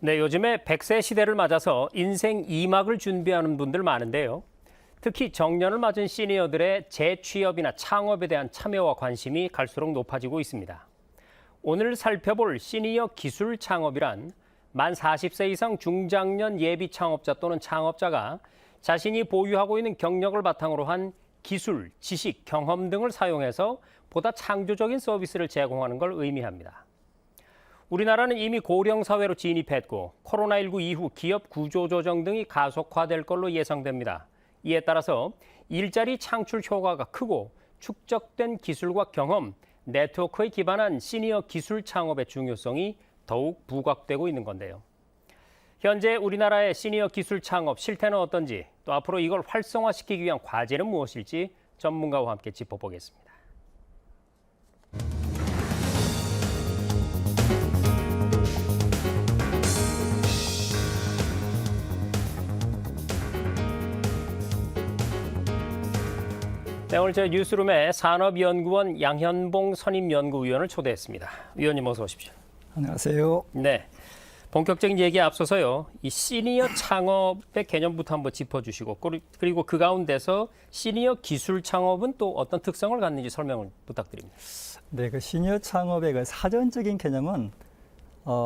네, 요즘에 100세 시대를 맞아서 인생 2막을 준비하는 분들 많은데요. 특히 정년을 맞은 시니어들의 재취업이나 창업에 대한 참여와 관심이 갈수록 높아지고 있습니다. 오늘 살펴볼 시니어 기술 창업이란 만 40세 이상 중장년 예비 창업자 또는 창업자가 자신이 보유하고 있는 경력을 바탕으로 한 기술, 지식, 경험 등을 사용해서 보다 창조적인 서비스를 제공하는 걸 의미합니다. 우리나라는 이미 고령 사회로 진입했고 코로나19 이후 기업 구조조정 등이 가속화될 걸로 예상됩니다. 이에 따라서 일자리 창출 효과가 크고 축적된 기술과 경험, 네트워크에 기반한 시니어 기술 창업의 중요성이 더욱 부각되고 있는 건데요. 현재 우리나라의 시니어 기술 창업 실태는 어떤지, 또 앞으로 이걸 활성화시키기 위한 과제는 무엇일지 전문가와 함께 짚어보겠습니다. 네, 오늘 저희 뉴스룸에 산업연구원 양현봉 선임연구위원을 초대했습니다. 위원님 어서 오십시오. 안녕하세요. 네, 본격적인 얘기에 앞서서요. 이 시니어 창업의 개념부터 한번 짚어주시고 그리고 그 가운데서 시니어 기술 창업은 또 어떤 특성을 갖는지 설명을 부탁드립니다. 네, 그 시니어 창업의 그 사전적인 개념은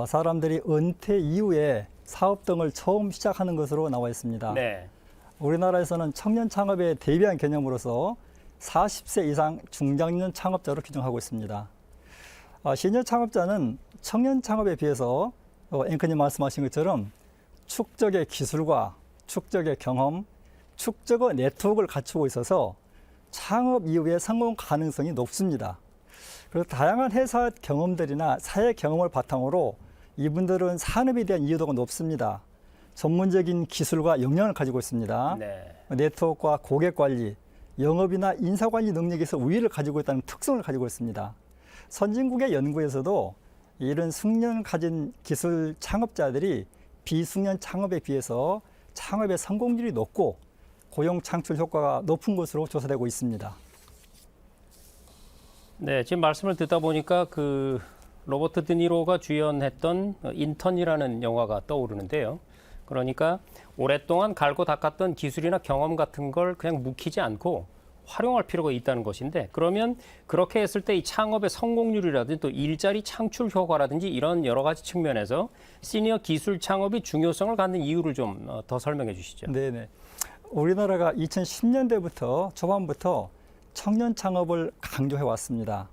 사람들이 은퇴 이후에 사업 등을 처음 시작하는 것으로 나와 있습니다. 네, 우리나라에서는 청년 창업에 대비한 개념으로서 40세 이상 중장년 창업자로 규정하고 있습니다. 시니어 창업자는 청년 창업에 비해서 앵커님 말씀하신 것처럼 축적의 기술과 축적의 경험, 축적의 네트워크를 갖추고 있어서 창업 이후에 성공 가능성이 높습니다. 그래서 다양한 회사 경험들이나 사회 경험을 바탕으로 이분들은 산업에 대한 이해도가 높습니다. 전문적인 기술과 역량을 가지고 있습니다. 네. 네트워크와 고객 관리, 영업이나 인사 관리 능력에서 우위를 가지고 있다는 특성을 가지고 있습니다. 선진국의 연구에서도 이런 숙련을 가진 기술 창업자들이 비숙련 창업에 비해서 창업의 성공률이 높고 고용 창출 효과가 높은 것으로 조사되고 있습니다. 네, 지금 말씀을 듣다 보니까 그 로버트 드니로가 주연했던 인턴이라는 영화가 떠오르는데요. 그러니까 오랫동안 갈고 닦았던 기술이나 경험 같은 걸 그냥 묵히지 않고 활용할 필요가 있다는 것인데, 그러면 그렇게 했을 때 이 창업의 성공률이라든지 또 일자리 창출 효과라든지 이런 여러 가지 측면에서 시니어 기술 창업이 중요성을 갖는 이유를 좀 더 설명해 주시죠. 네네. 우리나라가 2010년대부터 초반부터 청년 창업을 강조해 왔습니다.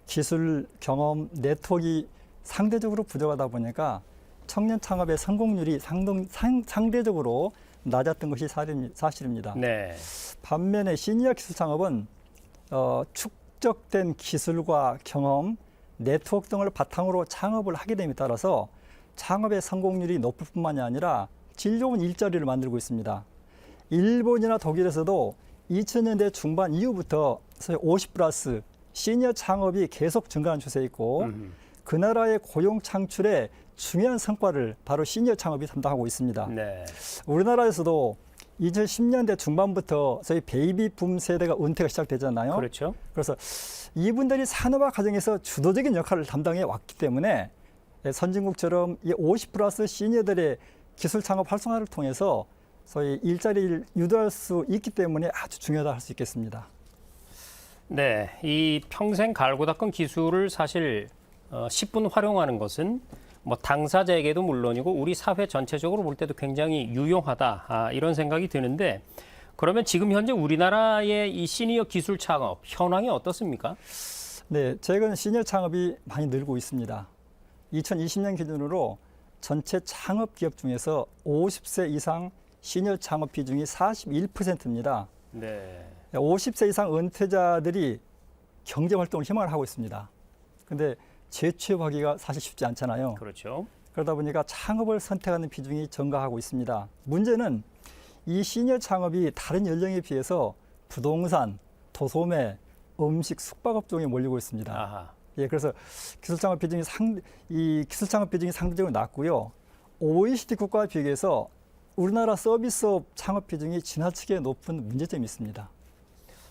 기술, 경험, 네트워크가 상대적으로 부족하다 보니까 청년 창업의 성공률이 상대적으로 낮았던 것이 사실입니다. 네. 반면에 시니어 기술 창업은 축적된 기술과 경험, 네트워크 등을 바탕으로 창업을 하게 됨에 따라서 창업의 성공률이 높을 뿐만이 아니라 질 좋은 일자리를 만들고 있습니다. 일본이나 독일에서도 2000년대 중반 이후부터 50+ 시니어 창업이 계속 증가한 추세에 있고 그 나라의 고용 창출에 중요한 성과를 바로 시니어 창업이 담당하고 있습니다. 네. 우리나라에서도 2010년대 중반부터 저희 베이비 붐 세대가 은퇴가 시작되잖아요. 그렇죠. 그래서 이분들이 산업화 과정에서 주도적인 역할을 담당해 왔기 때문에 선진국처럼 이 50+ 시니어들의 기술 창업 활성화를 통해서 저희 일자리를 유도할 수 있기 때문에 아주 중요하다 할 수 있겠습니다. 네, 이 평생 갈고 닦은 기술을 사실 10분 활용하는 것은 뭐 당사자에게도 물론이고 우리 사회 전체적으로 볼 때도 굉장히 유용하다, 이런 생각이 드는데, 그러면 지금 현재 우리나라의 이 시니어 기술 창업 현황이 어떻습니까? 네, 최근 시니어 창업이 많이 늘고 있습니다. 2020년 기준으로 전체 창업 기업 중에서 50세 이상 시니어 창업 비중이 41%입니다. 네. 50세 이상 은퇴자들이 경제 활동을 희망을 하고 있습니다. 근데 재취업하기가 사실 쉽지 않잖아요. 그렇죠. 그러다 보니까 창업을 선택하는 비중이 증가하고 있습니다. 문제는 이 시니어 창업이 다른 연령에 비해서 부동산, 도소매, 음식, 숙박업 종에 몰리고 있습니다. 아하. 예, 그래서 기술 창업 비중이 상대적으로 낮고요. OECD 국가와 비교해서 우리나라 서비스업 창업 비중이 지나치게 높은 문제점이 있습니다.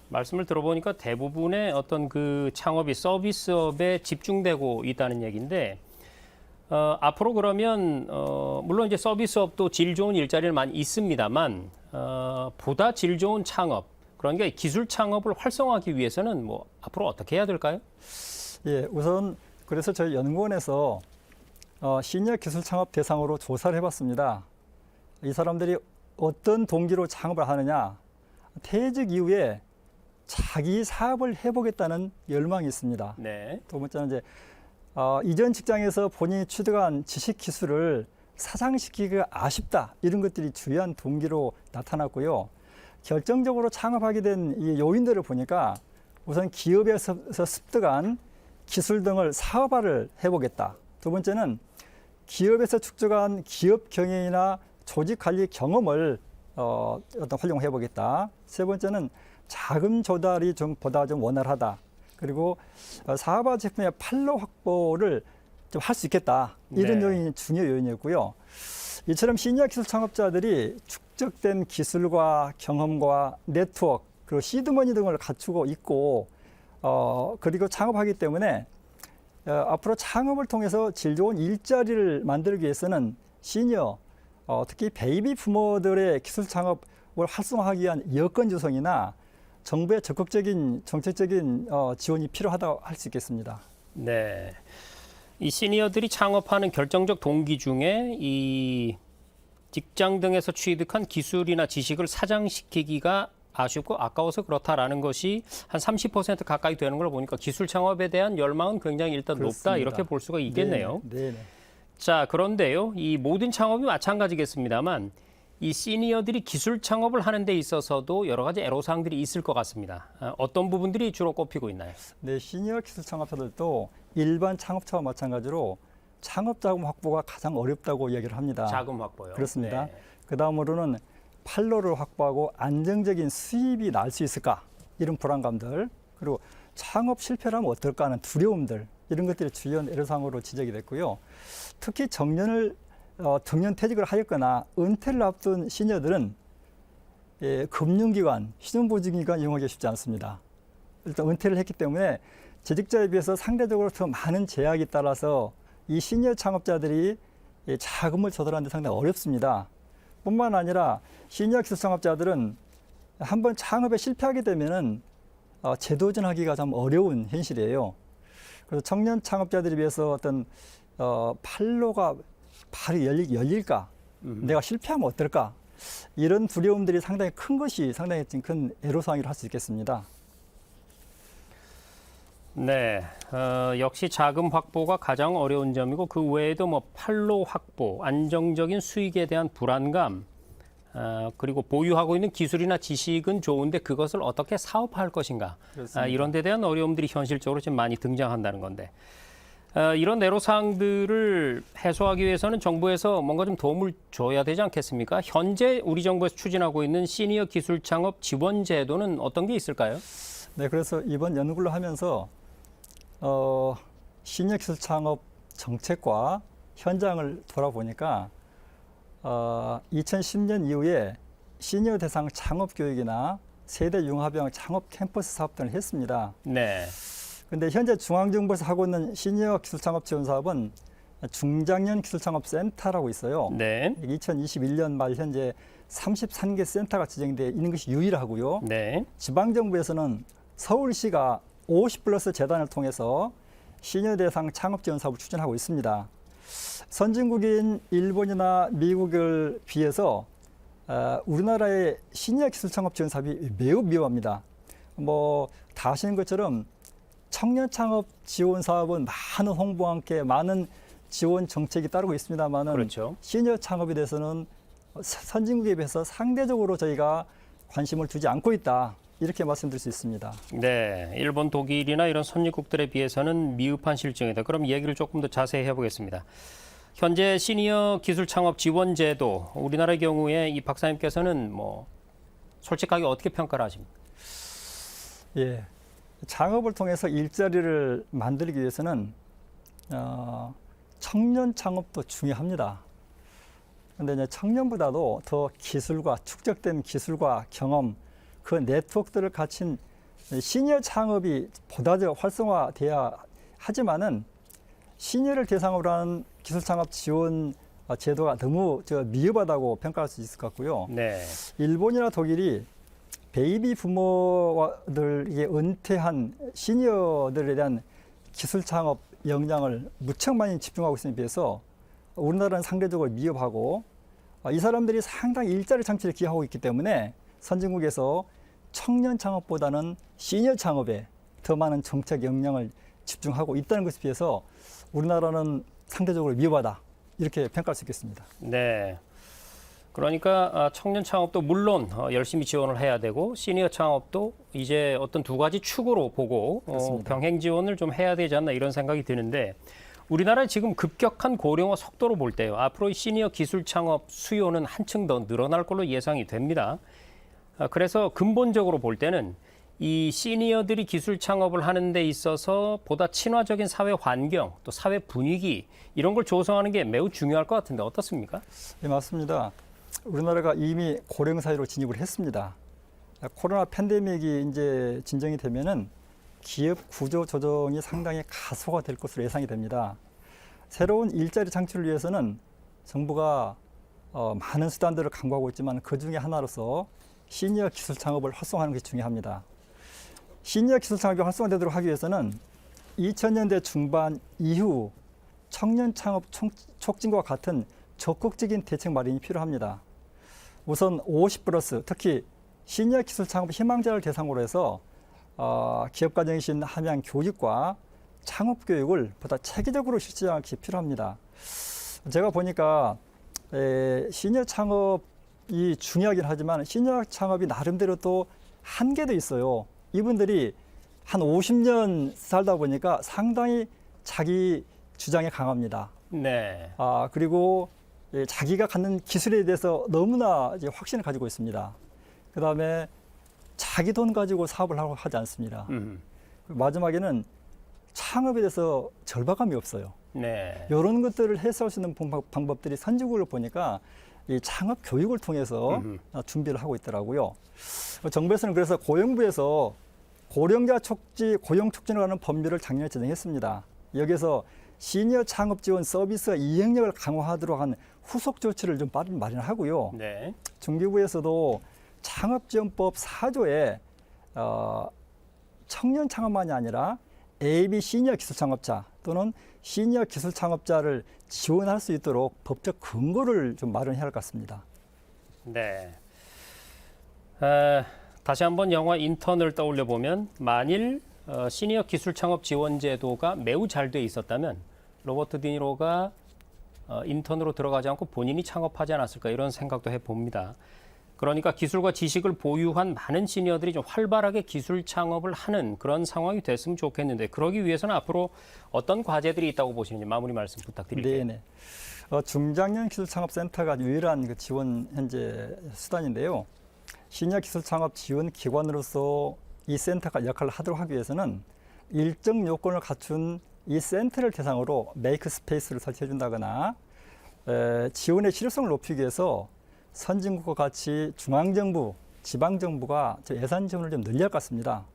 말씀을 들어보니까 대부분의 어떤 그 창업이 서비스업에 집중되고 있다는 얘기인데, 앞으로 그러면 물론 이제 서비스업도 질 좋은 일자리는 많이 있습니다만 보다 질 좋은 창업 그러니까 기술 창업을 활성화하기 위해서는 뭐 앞으로 어떻게 해야 될까요? 예, 우선 그래서 저희 연구원에서 시니어 기술 창업 대상으로 조사를 해봤습니다. 이 사람들이 어떤 동기로 창업을 하느냐, 퇴직 이후에 자기 사업을 해보겠다는 열망이 있습니다. 네. 두 번째는 이제 이전 직장에서 본인이 취득한 지식 기술을 사장시키기가 아쉽다 이런 것들이 주요한 동기로 나타났고요. 결정적으로 창업하게 된 이 요인들을 보니까 우선 기업에서 습득한 기술 등을 사업화를 해보겠다. 두 번째는 기업에서 축적한 기업 경영이나 조직 관리 경험을 어떤 활용해 보겠다. 세 번째는 자금 조달이 보다 좀 원활하다. 그리고 사업화 제품의 판로 확보를 좀 할 수 있겠다. 이런 네. 요인이 중요 요인이었고요. 이처럼 시니어 기술 창업자들이 축적된 기술과 경험과 네트워크 그리고 시드머니 등을 갖추고 있고 그리고 창업하기 때문에 앞으로 창업을 통해서 질 좋은 일자리를 만들기 위해서는 시니어 특히 베이비 부모들의 기술 창업을 활성화하기 위한 여건 조성이나 정부의 적극적인 정책적인 지원이 필요하다고 할 수 있겠습니다. 네. 이 시니어들이 창업하는 결정적 동기 중에 이 직장 등에서 취득한 기술이나 지식을 사장시키기가 아쉽고 아까워서 그렇다라는 것이 한 30% 가까이 되는 걸 보니까 기술 창업에 대한 열망은 굉장히 일단 그렇습니다. 높다 이렇게 볼 수가 있겠네요. 네. 자, 그런데요. 이 모든 창업이 마찬가지겠습니다만 이 시니어들이 기술 창업을 하는 데 있어서도 여러 가지 애로사항들이 있을 것 같습니다. 어떤 부분들이 주로 꼽히고 있나요? 네, 시니어 기술 창업자들도 일반 창업자와 마찬가지로 창업 자금 확보가 가장 어렵다고 이야기를 합니다. 자금 확보요. 그렇습니다. 네. 그 다음으로는 판로를 확보하고 안정적인 수입이 날 수 있을까 이런 불안감들 그리고 창업 실패를 하면 어떨까 하는 두려움들 이런 것들이 주요한 애로사항으로 지적이 됐고요. 특히 정년 퇴직을 하였거나 은퇴를 앞둔 시니어들은 금융기관, 신용보증기관 이용하기 쉽지 않습니다. 일단 은퇴를 했기 때문에 재직자에 비해서 상대적으로 더 많은 제약이 따라서 이 시니어 창업자들이 자금을 조달하는 데 상당히 어렵습니다. 뿐만 아니라 시니어 기술 창업자들은 한번 창업에 실패하게 되면은 재도전하기가 좀 어려운 현실이에요. 그래서 청년 창업자들에 비해서 어떤 판로가 바로 열릴까? 내가 실패하면 어떨까? 이런 두려움들이 상당히 큰 것이 상당히 큰 애로사항이라 할 수 있겠습니다. 네, 역시 자금 확보가 가장 어려운 점이고 그 외에도 뭐 판로 확보, 안정적인 수익에 대한 불안감, 그리고 보유하고 있는 기술이나 지식은 좋은데 그것을 어떻게 사업화할 것인가, 이런 데 대한 어려움들이 현실적으로 지금 많이 등장한다는 건데 이런 애로사항들을 해소하기 위해서는 정부에서 뭔가 좀 도움을 줘야 되지 않겠습니까? 현재 우리 정부에서 추진하고 있는 시니어 기술 창업 지원 제도는 어떤 게 있을까요? 네, 그래서 이번 연구를 하면서 시니어 기술 창업 정책과 현장을 돌아보니까 2010년 이후에 시니어 대상 창업 교육이나 세대 융합형 창업 캠퍼스 사업 등을 했습니다. 네. 근데 현재 중앙정부에서 하고 있는 시니어 기술 창업 지원 사업은 중장년 기술 창업 센터라고 있어요. 네. 2021년 말 현재 33개 센터가 지정되어 있는 것이 유일하고요. 네. 지방정부에서는 서울시가 50플러스 재단을 통해서 시니어 대상 창업 지원 사업을 추진하고 있습니다. 선진국인 일본이나 미국을 비해서 우리나라의 시니어 기술 창업 지원 사업이 매우 미흡합니다. 다 아시는 것처럼 청년 창업 지원 사업은 많은 홍보와 함께 많은 지원 정책이 따르고 있습니다만은 그렇죠. 시니어 창업에 대해서는 선진국에 비해서 상대적으로 저희가 관심을 두지 않고 있다. 이렇게 말씀드릴 수 있습니다. 네, 일본, 독일이나 이런 선진국들에 비해서는 미흡한 실정이다. 그럼 얘기를 조금 더 자세히 해보겠습니다. 현재 시니어 기술 창업 지원 제도, 우리나라의 경우에 이 박사님께서는 뭐 솔직하게 어떻게 평가를 하십니까? 예, 창업을 통해서 일자리를 만들기 위해서는 청년 창업도 중요합니다. 그런데 이제 청년보다도 더 기술과 축적된 기술과 경험, 그 네트워크들을 갖춘 시니어 창업이 보다 더 활성화돼야 하지만은 시니어를 대상으로 하는 기술창업 지원 제도가 너무 미흡하다고 평가할 수 있을 것 같고요. 네. 일본이나 독일이 베이비 부모들에게 은퇴한 시니어들에 대한 기술 창업 역량을 무척 많이 집중하고 있음에 비해서 우리나라는 상대적으로 미흡하고 이 사람들이 상당히 일자리 창출에 기여하고 있기 때문에 선진국에서 청년 창업보다는 시니어 창업에 더 많은 정책 역량을 집중하고 있다는 것에 비해서 우리나라는 상대적으로 미흡하다 이렇게 평가할 수 있겠습니다. 네. 그러니까 청년 창업도 물론 열심히 지원을 해야 되고 시니어 창업도 이제 어떤 두 가지 축으로 보고 병행 지원을 좀 해야 되지 않나 이런 생각이 드는데 우리나라의 지금 급격한 고령화 속도로 볼 때요. 앞으로 이 시니어 기술 창업 수요는 한층 더 늘어날 걸로 예상이 됩니다. 그래서 근본적으로 볼 때는 이 시니어들이 기술 창업을 하는 데 있어서 보다 친화적인 사회 환경 또 사회 분위기 이런 걸 조성하는 게 매우 중요할 것 같은데 어떻습니까? 네, 맞습니다. 우리나라가 이미 고령 사회로 진입을 했습니다. 코로나 팬데믹이 이제 진정이 되면은 기업 구조 조정이 상당히 가속화될 것으로 예상이 됩니다. 새로운 일자리 창출을 위해서는 정부가 많은 수단들을 강구하고 있지만 그 중에 하나로서 시니어 기술 창업을 활성화하는 것이 중요합니다. 시니어 기술 창업이 활성화되도록 하기 위해서는 2000년대 중반 이후 청년 창업 촉진과 같은 적극적인 대책 마련이 필요합니다. 우선 50+, 특히 시니어 기술 창업 희망자를 대상으로 해서 기업 가정이신 함양 교육과 창업 교육을 보다 체계적으로 실시하는 것이 필요합니다. 제가 보니까 시니어 창업이 중요하긴 하지만 시니어 창업이 나름대로 또 한계도 있어요. 이분들이 한 50년 살다 보니까 상당히 자기 주장에 강합니다. 네. 그리고 자기가 갖는 기술에 대해서 너무나 이제 확신을 가지고 있습니다. 그 다음에 자기 돈 가지고 사업을 하고 하지 않습니다. 마지막에는 창업에 대해서 절박함이 없어요. 네. 이런 것들을 해소할 수 있는 방법들이 선진국을 보니까 이 창업 교육을 통해서 준비를 하고 있더라고요. 정부에서는 그래서 고용부에서 고령자 고용 촉진을 하는 법률을 작년에 제정했습니다. 여기서 시니어 창업 지원 서비스 이행력을 강화하도록 한 후속 조치를 좀 마련하고요. 네. 중기부에서도 창업지원법 4조에 청년 창업만이 아니라 AB 시니어 기술 창업자 또는 시니어 기술 창업자를 지원할 수 있도록 법적 근거를 좀 마련해야 할 것 같습니다. 네. 다시 한번 영화 인턴을 떠올려 보면 만일 시니어 기술 창업 지원 제도가 매우 잘 돼 있었다면 로버트 디니로가 인턴으로 들어가지 않고 본인이 창업하지 않았을까 이런 생각도 해봅니다. 그러니까 기술과 지식을 보유한 많은 시니어들이 좀 활발하게 기술 창업을 하는 그런 상황이 됐으면 좋겠는데 그러기 위해서는 앞으로 어떤 과제들이 있다고 보시는지 마무리 말씀 부탁드릴게요. 네네. 중장년 기술창업센터가 유일한 그 지원 현재 수단인데요. 시니어 기술창업 지원 기관으로서 이 센터가 역할을 하도록 하기 위해서는 일정 요건을 갖춘 이 센터를 대상으로 메이크 스페이스를 설치해 준다거나 지원의 실효성을 높이기 위해서 선진국과 같이 중앙정부, 지방정부가 예산 지원을 좀 늘려야 할 것 같습니다.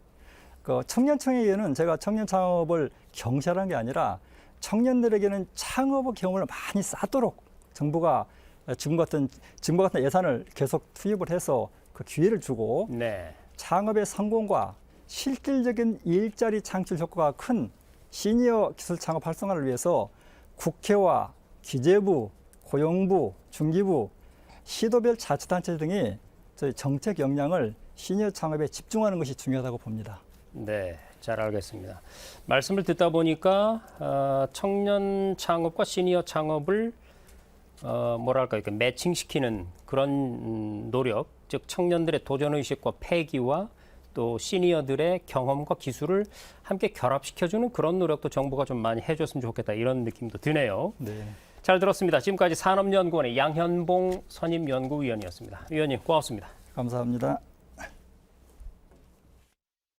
청년청에게는 제가 청년 창업을 경시하는 게 아니라 청년들에게는 창업의 경험을 많이 쌓도록 정부가 지금과 같은 예산을 계속 투입을 해서 그 기회를 주고 네. 창업의 성공과 실질적인 일자리 창출 효과가 큰 시니어 기술 창업 활성화를 위해서 국회와 기재부, 고용부, 중기부, 시도별 자치단체 등이 저희 정책 역량을 시니어 창업에 집중하는 것이 중요하다고 봅니다. 네, 잘 알겠습니다. 말씀을 듣다 보니까 청년 창업과 시니어 창업을 이렇게 매칭시키는 그런 노력, 즉 청년들의 도전의식과 패기와 또 시니어들의 경험과 기술을 함께 결합시켜주는 그런 노력도 정부가 좀 많이 해줬으면 좋겠다 이런 느낌도 드네요. 네. 잘 들었습니다. 지금까지 산업연구원의 양현봉 선임연구위원이었습니다. 위원님 고맙습니다. 감사합니다.